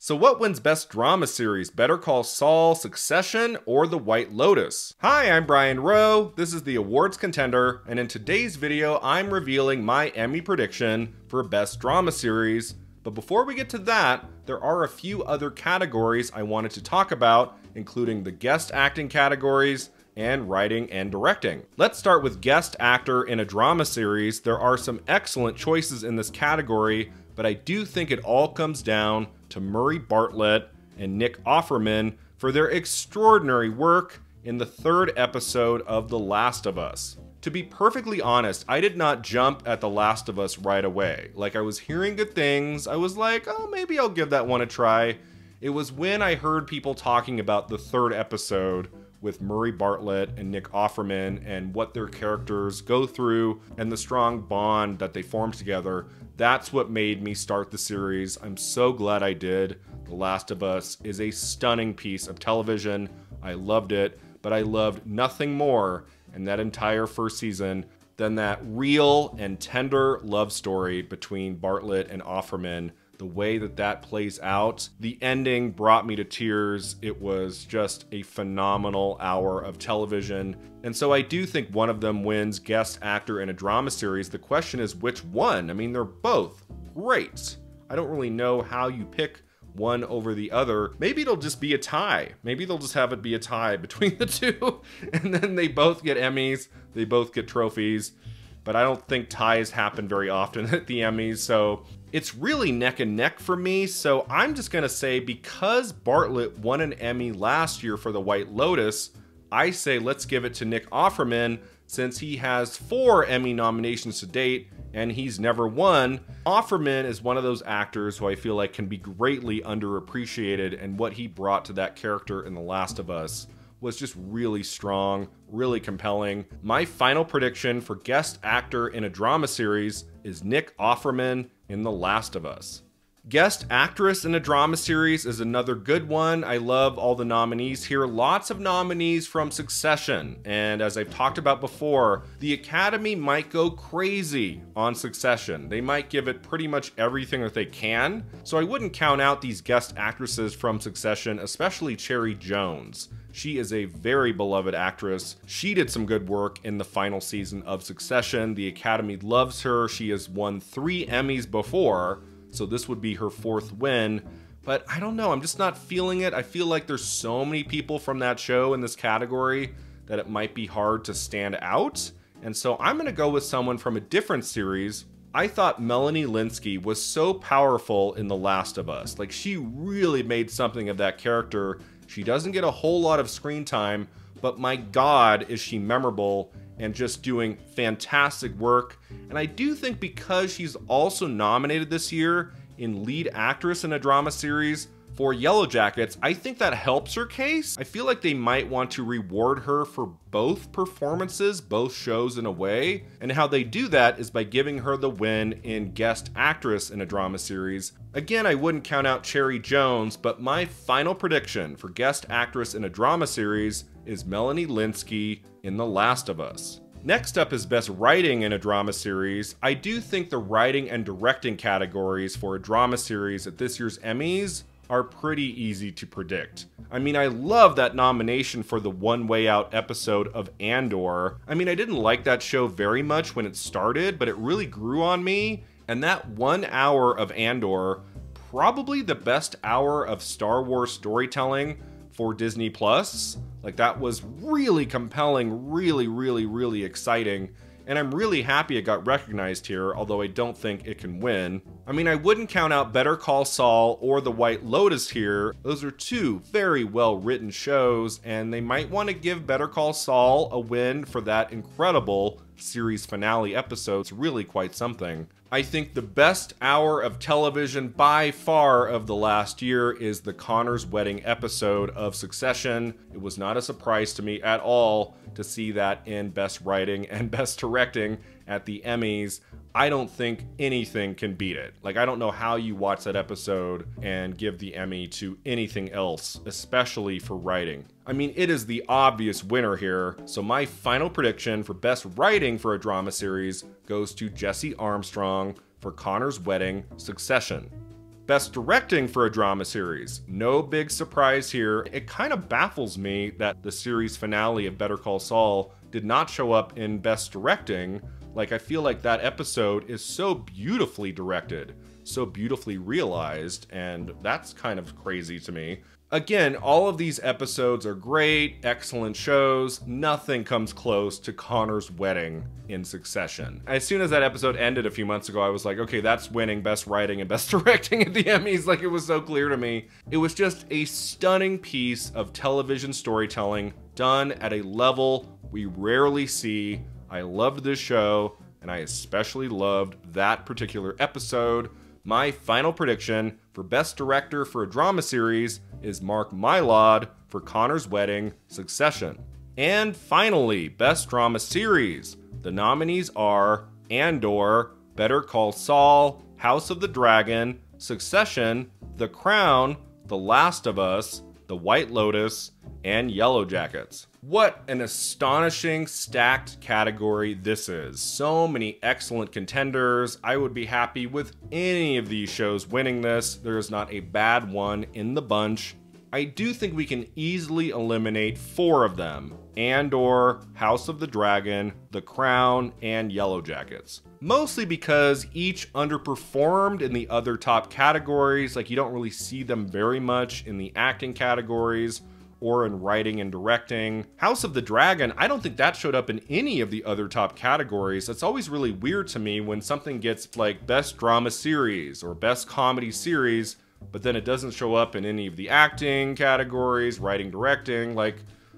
So what wins Best Drama Series? Better Call Saul, Succession, or The White Lotus? Hi, I'm Brian Rowe. This is the awards contender, and in today's video, I'm revealing my Emmy prediction for Best Drama Series. But before we get to that, there are a few other categories I wanted to talk about, including the guest acting categories and writing and directing. Let's start with guest actor in a drama series. There are some excellent choices in this category, but I do think it all comes down to Murray Bartlett and Nick Offerman for their extraordinary work in the third episode of The Last of Us. To be perfectly honest, I did not jump at The Last of Us right away. Like, I was hearing good things. I was like, oh, maybe I'll give that one a try. It was when I heard people talking about the third episode with Murray Bartlett and Nick Offerman and what their characters go through and the strong bond that they form together. That's what made me start the series. I'm so glad I did. The Last of Us is a stunning piece of television. I loved it, but I loved nothing more in that entire first season than that real and tender love story between Bartlett and Offerman. The way that that plays out, the ending brought me to tears. It was just a phenomenal hour of television. And so I do think one of them wins guest actor in a drama series. The question is which one? I mean, they're both great. I don't really know how you pick one over the other. Maybe it'll just be a tie. Maybe they'll just have it be a tie between the two. And then they both get Emmys. They both get trophies. But I don't think ties happen very often at the Emmys, so it's really neck and neck for me. So I'm just gonna say, because Bartlett won an Emmy last year for The White Lotus, I say let's give it to Nick Offerman, since he has 4 Emmy nominations to date and he's never won. Offerman is one of those actors who I feel like can be greatly underappreciated, and what he brought to that character in The Last of Us was just really strong, really compelling. My final prediction for guest actor in a drama series is Nick Offerman in The Last of Us. Guest actress in a drama series is another good one. I love all the nominees here. Lots of nominees from Succession. And as I've talked about before, the Academy might go crazy on Succession. They might give it pretty much everything that they can. So I wouldn't count out these guest actresses from Succession, especially Cherry Jones. She is a very beloved actress. She did some good work in the final season of Succession. The Academy loves her. She has won 3 Emmys before, so this would be her 4th win. But I don't know, I'm just not feeling it. I feel like there's so many people from that show in this category that it might be hard to stand out. And so I'm gonna go with someone from a different series. I thought Melanie Lynskey was so powerful in The Last of Us. Like, she really made something of that character. She doesn't get a whole lot of screen time, but my God, is she memorable and just doing fantastic work. And I do think because she's also nominated this year in lead actress in a drama series for Yellow Jackets, I think that helps her case. I feel like they might want to reward her for both performances, both shows in a way. And how they do that is by giving her the win in guest actress in a drama series. Again, I wouldn't count out Cherry Jones, but my final prediction for guest actress in a drama series is Melanie Lynskey in The Last of Us. Next up is Best Writing in a Drama Series. I do think the writing and directing categories for a drama series at this year's Emmys are pretty easy to predict. I mean, I love that nomination for the One Way Out episode of Andor. I mean, I didn't like that show very much when it started, but it really grew on me. And that 1 hour of Andor, probably the best hour of Star Wars storytelling for Disney Plus. Like, that was really compelling, really exciting. And I'm really happy it got recognized here, although I don't think it can win. I mean, I wouldn't count out Better Call Saul or The White Lotus here. Those are 2 very well-written shows, and they might want to give Better Call Saul a win for that incredible series finale episode. It's really quite something. I think the best hour of television by far of the last year is the Connor's Wedding episode of Succession. It was not a surprise to me at all to see that in Best Writing and Best Directing at the Emmys. I don't think anything can beat it. Like, I don't know how you watch that episode and give the Emmy to anything else, especially for writing. I mean, it is the obvious winner here, so my final prediction for Best Writing for a drama series goes to Jesse Armstrong for Connor's Wedding, Succession. Best Directing for a Drama Series. No big surprise here. It kind of baffles me that the series finale of Better Call Saul did not show up in Best Directing. Like, I feel like that episode is so beautifully directed, so beautifully realized, and that's kind of crazy to me. Again, all of these episodes are great, excellent shows. Nothing comes close to Connor's wedding in Succession. As soon as that episode ended a few months ago, I was like, okay, that's winning Best Writing and Best Directing at the Emmys. Like, it was so clear to me. It was just a stunning piece of television storytelling done at a level we rarely see. I loved this show, and I especially loved that particular episode. My final prediction for Best Director for a Drama Series is Mark MacLeod for Connor's Wedding, Succession. And finally, Best Drama Series. The nominees are Andor, Better Call Saul, House of the Dragon, Succession, The Crown, The Last of Us, The White Lotus, and Yellow Jackets. What an astonishing, stacked category this is. So many excellent contenders. I would be happy with any of these shows winning this. There is not a bad one in the bunch. I do think we can easily eliminate 4 of them: Andor, House of the Dragon, The Crown, and Yellow Jackets. Mostly because each underperformed in the other top categories. Like, you don't really see them very much in the acting categories or in writing and directing. House of the Dragon, I don't think that showed up in any of the other top categories. That's always really weird to me when something gets like Best Drama Series or Best Comedy Series, but then it doesn't show up in any of the acting categories, writing, directing. Like,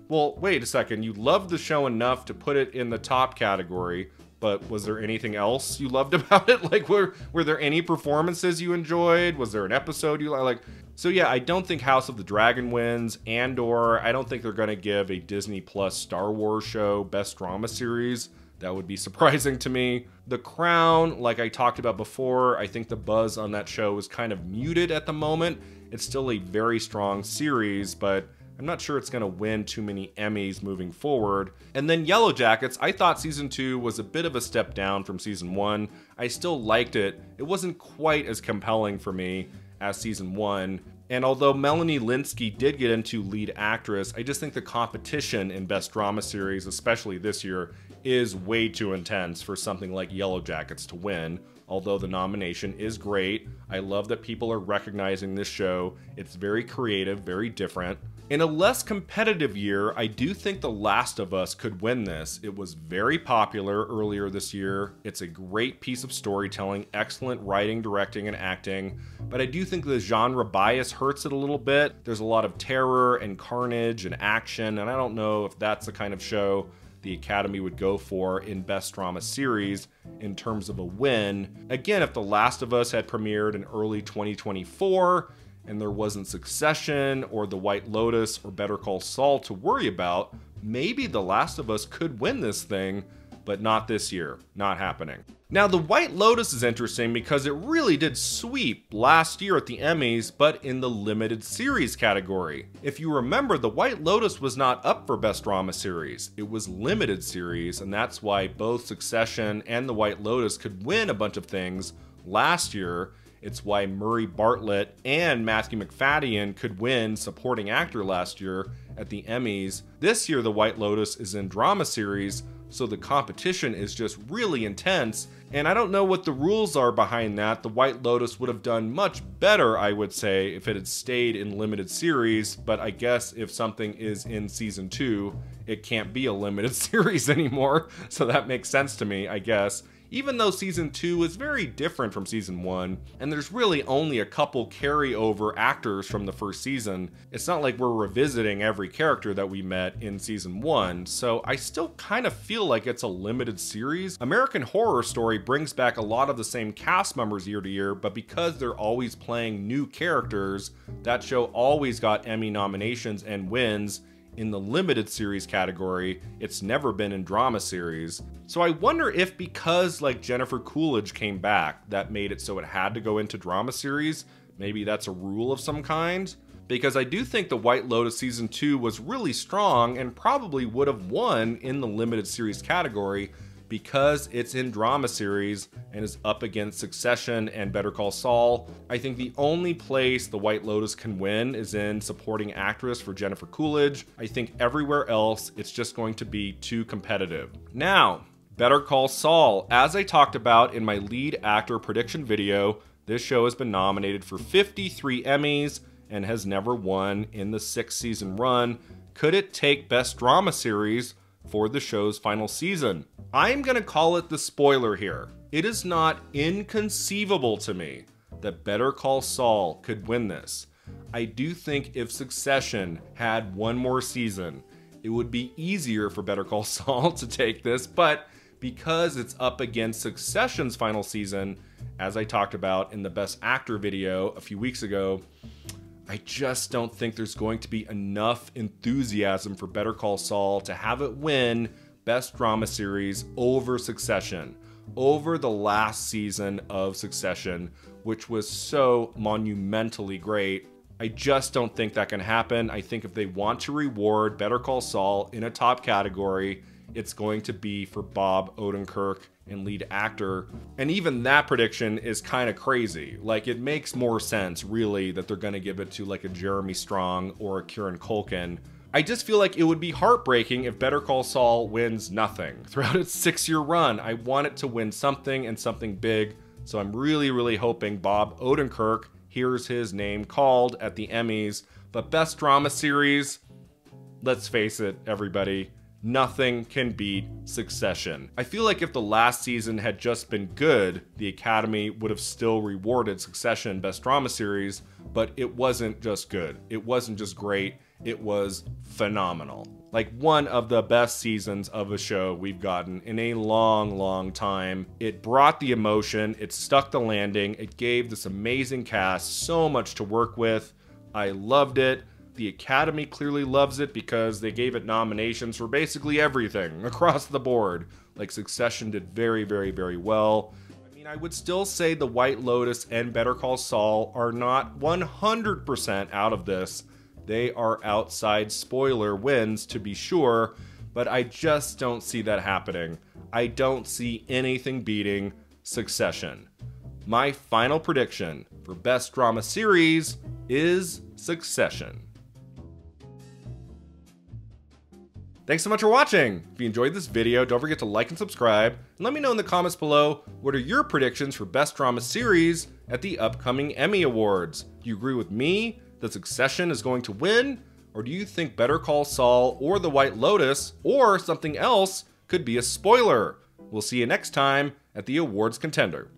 well, wait a second, you loved the show enough to put it in the top category, but was there anything else you loved about it? Like, were there any performances you enjoyed? Was there an episode you like? So yeah, I don't think House of the Dragon wins. Andor, I don't think they're gonna give a Disney Plus Star Wars show Best Drama Series. That would be surprising to me. The Crown, like I talked about before, I think the buzz on that show is kind of muted at the moment. It's still a very strong series, but I'm not sure it's going to win too many Emmys moving forward. And then Yellow Jackets, I thought season 2 was a bit of a step down from season 1. I still liked it. It wasn't quite as compelling for me as season 1. And although Melanie Lynskey did get into lead actress, I just think the competition in Best Drama Series, especially this year, is way too intense for something like Yellow Jackets to win. Although the nomination is great, I love that people are recognizing this show. It's very creative, very different. In a less competitive year, I do think The Last of Us could win this. It was very popular earlier this year. It's a great piece of storytelling, excellent writing, directing, and acting. But I do think the genre bias hurts it a little bit. There's a lot of terror and carnage and action, and I don't know if that's the kind of show the Academy would go for in Best Drama Series in terms of a win. Again, if The Last of Us had premiered in early 2024, and there wasn't Succession or The White Lotus or Better Call Saul to worry about, maybe The Last of Us could win this thing, but not this year. Not happening. Now, The White Lotus is interesting because it really did sweep last year at the Emmys, but in the limited series category. If you remember, The White Lotus was not up for Best Drama Series. It was limited series, and that's why both Succession and The White Lotus could win a bunch of things last year. It's why Murray Bartlett and Matthew McFadden could win Supporting Actor last year at the Emmys. This year, The White Lotus is in Drama Series, so the competition is just really intense, and I don't know what the rules are behind that. The White Lotus would have done much better, I would say, if it had stayed in limited series, but I guess if something is in season 2, it can't be a limited series anymore, so that makes sense to me, I guess. Even though season 2 is very different from season 1, and there's really only a couple carryover actors from the first season, it's not like we're revisiting every character that we met in season 1, so I still kind of feel like it's a limited series. American Horror Story brings back a lot of the same cast members year to year, but because they're always playing new characters, that show always got Emmy nominations and wins. In the limited series category, it's never been in drama series. So I wonder if because like Jennifer Coolidge came back, that made it so it had to go into drama series. Maybe that's a rule of some kind. Because I do think The White Lotus season 2 was really strong and probably would have won in the limited series category because it's in drama series and is up against Succession and Better Call Saul, I think the only place The White Lotus can win is in supporting actress for Jennifer Coolidge. I think everywhere else, it's just going to be too competitive. Now, Better Call Saul. As I talked about in my lead actor prediction video, this show has been nominated for 53 Emmys and has never won in the 6-season run. Could it take Best Drama Series for the show's final season? I'm gonna call it the spoiler here. It is not inconceivable to me that Better Call Saul could win this. I do think if Succession had one more season, it would be easier for Better Call Saul to take this, but because it's up against Succession's final season, as I talked about in the Best Actor video a few weeks ago, I just don't think there's going to be enough enthusiasm for Better Call Saul to have it win Best Drama Series over Succession, over the last season of Succession, which was so monumentally great. I just don't think that can happen. I think if they want to reward Better Call Saul in a top category, it's going to be for Bob Odenkirk and lead actor. And even that prediction is kind of crazy. Like, it makes more sense, really, that they're going to give it to like a Jeremy Strong or a Kieran Culkin. I just feel like it would be heartbreaking if Better Call Saul wins nothing throughout its 6-year run. I want it to win something and something big. So I'm really, really hoping Bob Odenkirk hears his name called at the Emmys. But Best Drama Series, let's face it, everybody, nothing can beat Succession. I feel like if the last season had just been good, the Academy would have still rewarded Succession Best Drama Series, but it wasn't just good. It wasn't just great. It was phenomenal. Like one of the best seasons of a show we've gotten in a long, long time. It brought the emotion, it stuck the landing, it gave this amazing cast so much to work with. I loved it. The Academy clearly loves it because they gave it nominations for basically everything across the board. Like Succession did very, very, very well. I mean, I would still say The White Lotus and Better Call Saul are not 100% out of this. They are outside spoiler wins, to be sure, but I just don't see that happening. I don't see anything beating Succession. My final prediction for Best Drama Series is Succession. Thanks so much for watching. If you enjoyed this video, don't forget to like and subscribe, and let me know in the comments below what are your predictions for Best Drama Series at the upcoming Emmy Awards. Do you agree with me that Succession is going to win, or do you think Better Call Saul or The White Lotus or something else could be a spoiler? We'll see you next time at the Awards Contender.